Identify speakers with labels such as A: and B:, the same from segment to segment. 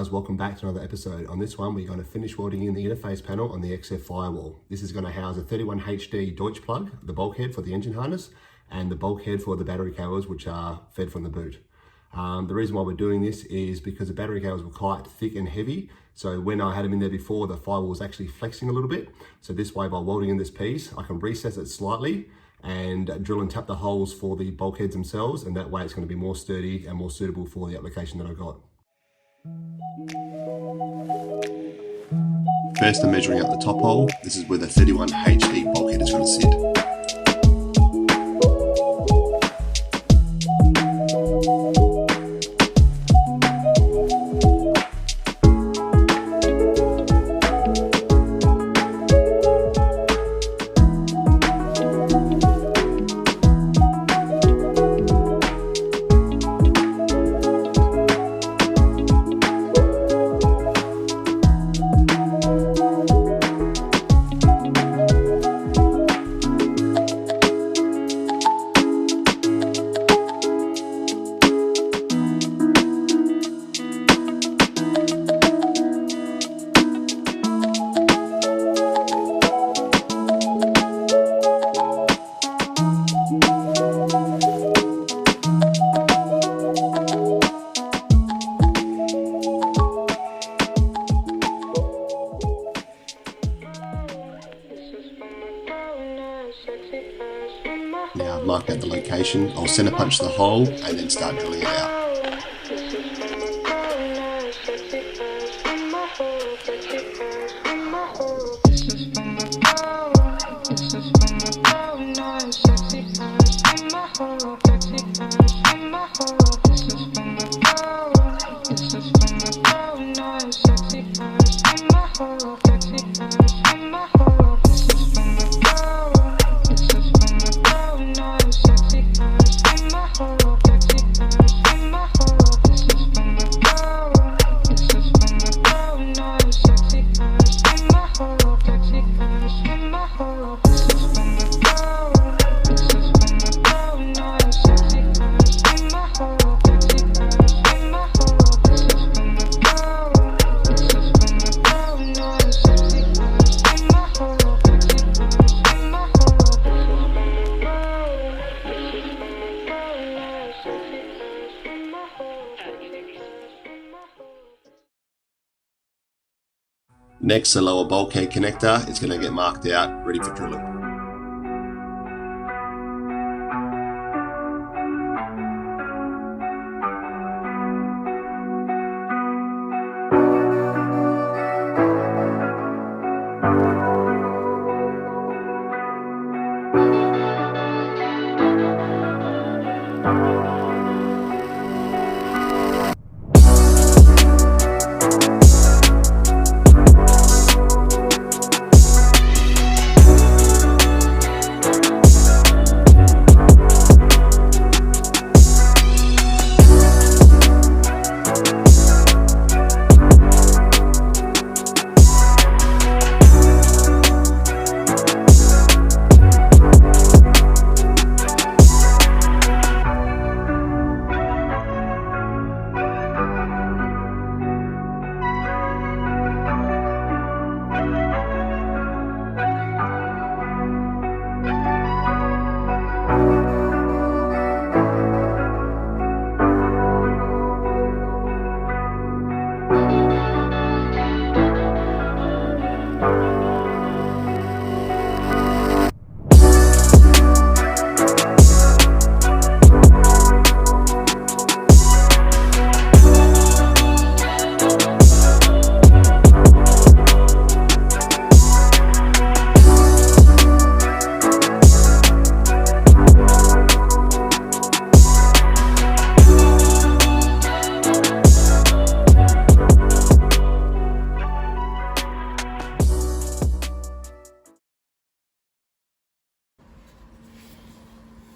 A: guys, welcome back to another episode. On this one, we're going to finish welding in the interface panel on the XF firewall. This is going to house a 31HD Deutsch plug, the bulkhead for the engine harness, and the bulkhead for the battery cables, which are fed from the boot. The reason why we're doing this is because the battery cables were quite thick and heavy. So when I had them in there before, the firewall was actually flexing a little bit. So this way, by welding in this piece, I can recess it slightly and drill and tap the holes for the bulkheads themselves. And that way it's going to be more sturdy and more suitable for the application that I've got. First, I'm measuring out the top hole. This is where the 31HD bulkhead is going to sit. Now I've marked out the location. I'll center punch the hole and then start drilling it out. Next, the lower bulkhead connector is going to get marked out, ready for drilling.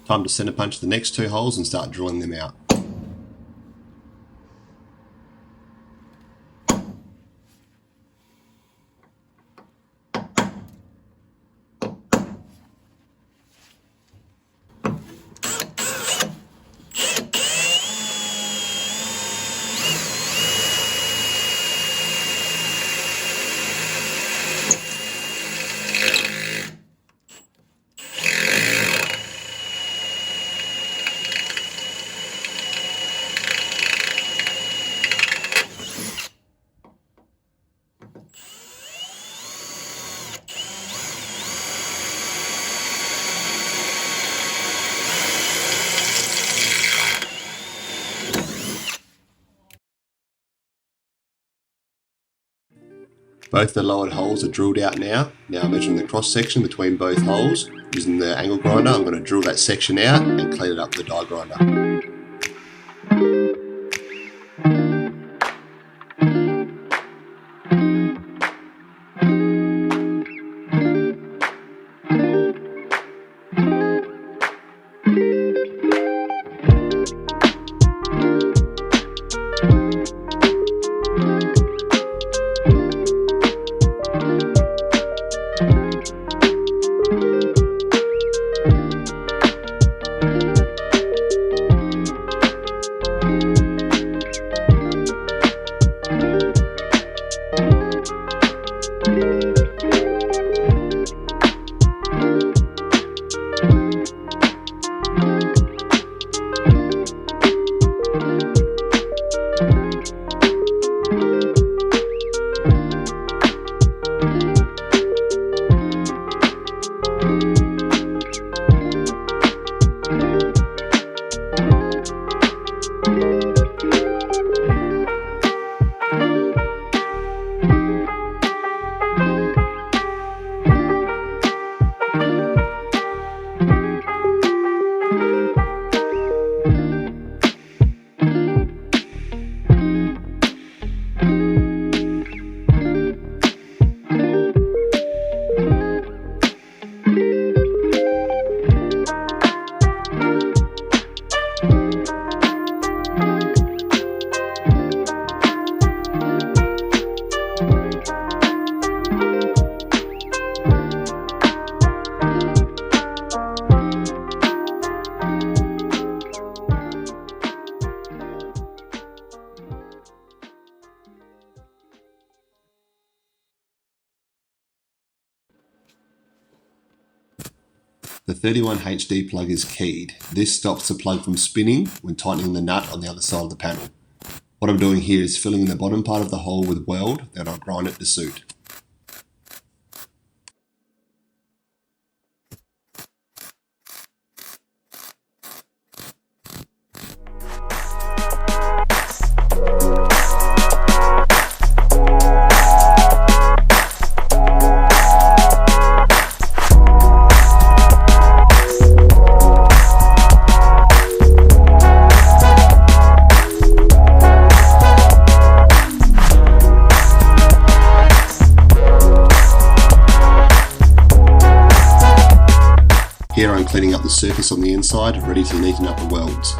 A: Time to center punch the next two holes and start drilling them out. Both the lowered holes are drilled out now. Now I'm measuring the cross section between both holes. Using the angle grinder, I'm going to drill that section out and clean it up with the die grinder. The 31HD plug is keyed. This stops the plug from spinning when tightening the nut on the other side of the panel. What I'm doing here is filling in the bottom part of the hole with weld, then I'll grind it to suit. Here I'm cleaning up the surface on the inside, ready to neaten up the welds.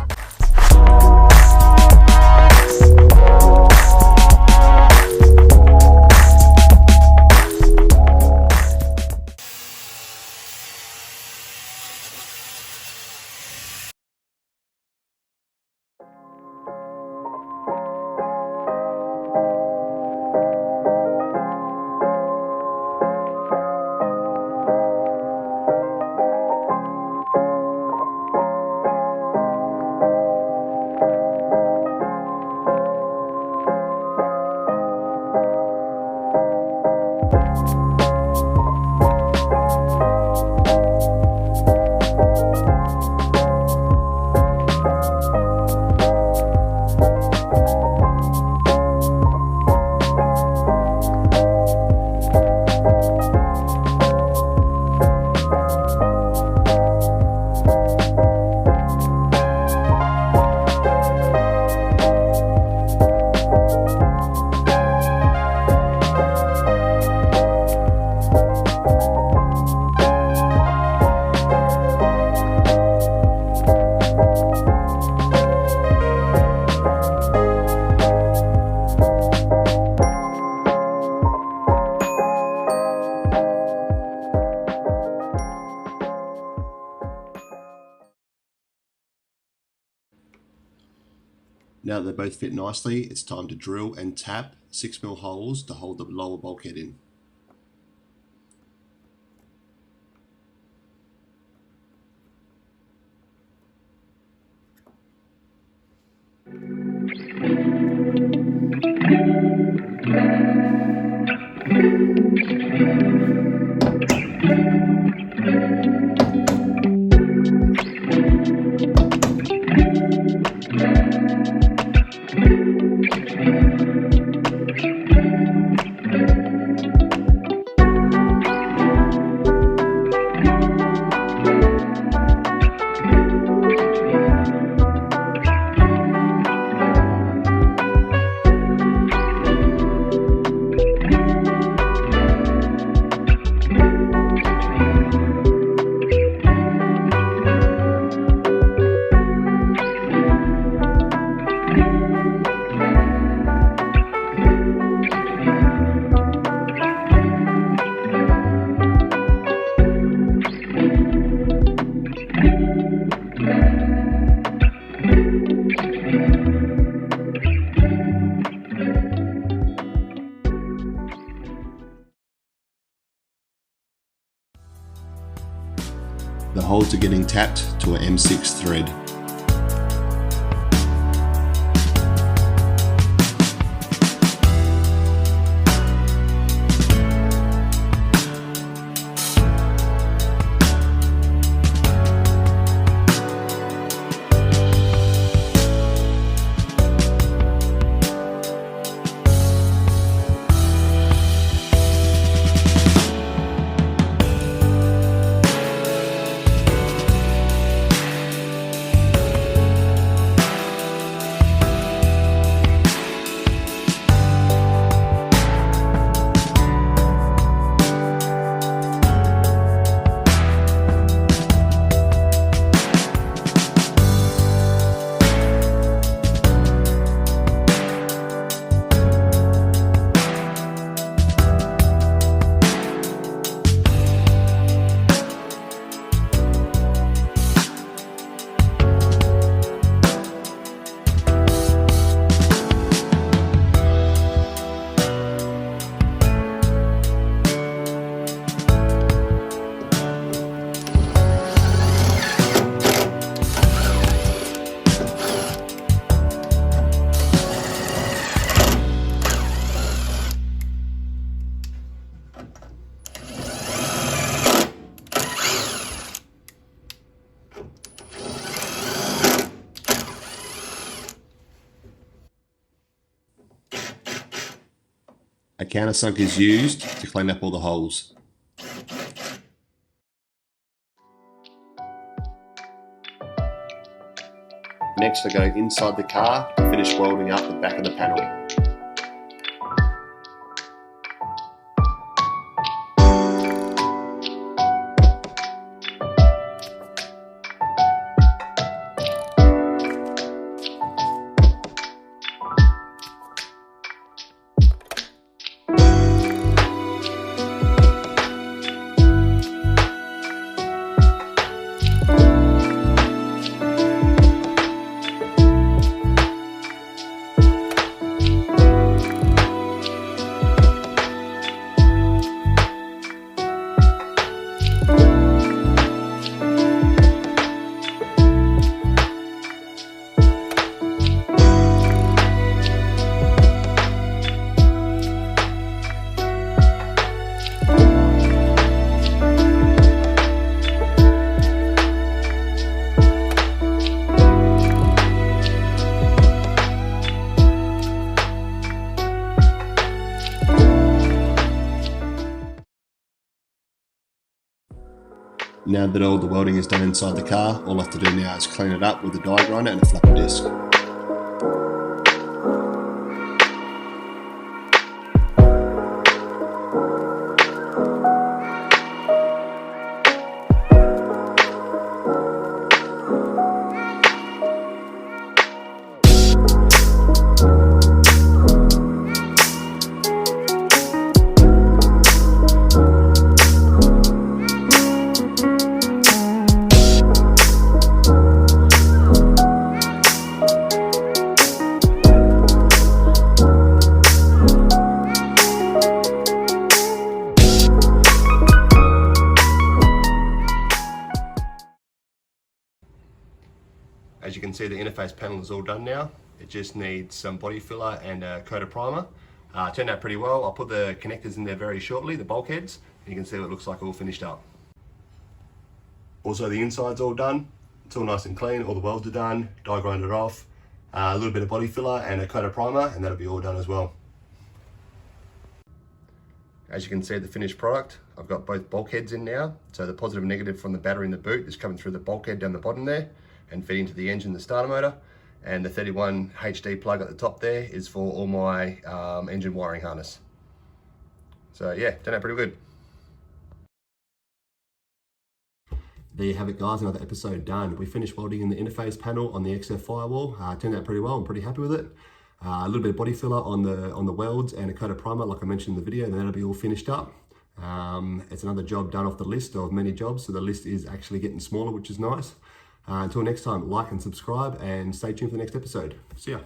A: Now that they both fit nicely, it's time to drill and tap 6mm holes to hold the lower bulkhead in. The holes are getting tapped to an M6 thread. A countersunk is used to clean up all the holes. Next I go inside the car to finish welding up the back of the panel. Now that all the welding is done inside the car, all I have to do now is clean it up with a die grinder and a flapper disc. As you can see, the interface panel is all done now. It just needs some body filler and a coat of primer. Turned out pretty well. I'll put the connectors in there very shortly, the bulkheads, and you can see what it looks like all finished up. Also, the inside's all done. It's all nice and clean. All the welds are done, die grinded off, a little bit of body filler and a coat of primer, and that'll be all done as well. As you can see, the finished product, I've got both bulkheads in now. So the positive and negative from the battery in the boot is coming through the bulkhead down the bottom there and feeding to the engine, the starter motor. And the 31 HD plug at the top there is for all my engine wiring harness. So yeah, turned out pretty good. There you have it, guys, another episode done. We finished welding in the interface panel on the XF firewall. Turned out pretty well, I'm pretty happy with it. A little bit of body filler on the welds and a coat of primer like I mentioned in the video, and that'll be all finished up. It's another job done off the list of many jobs, so the list is actually getting smaller, which is nice. Until next time, like and subscribe and stay tuned for the next episode. See ya.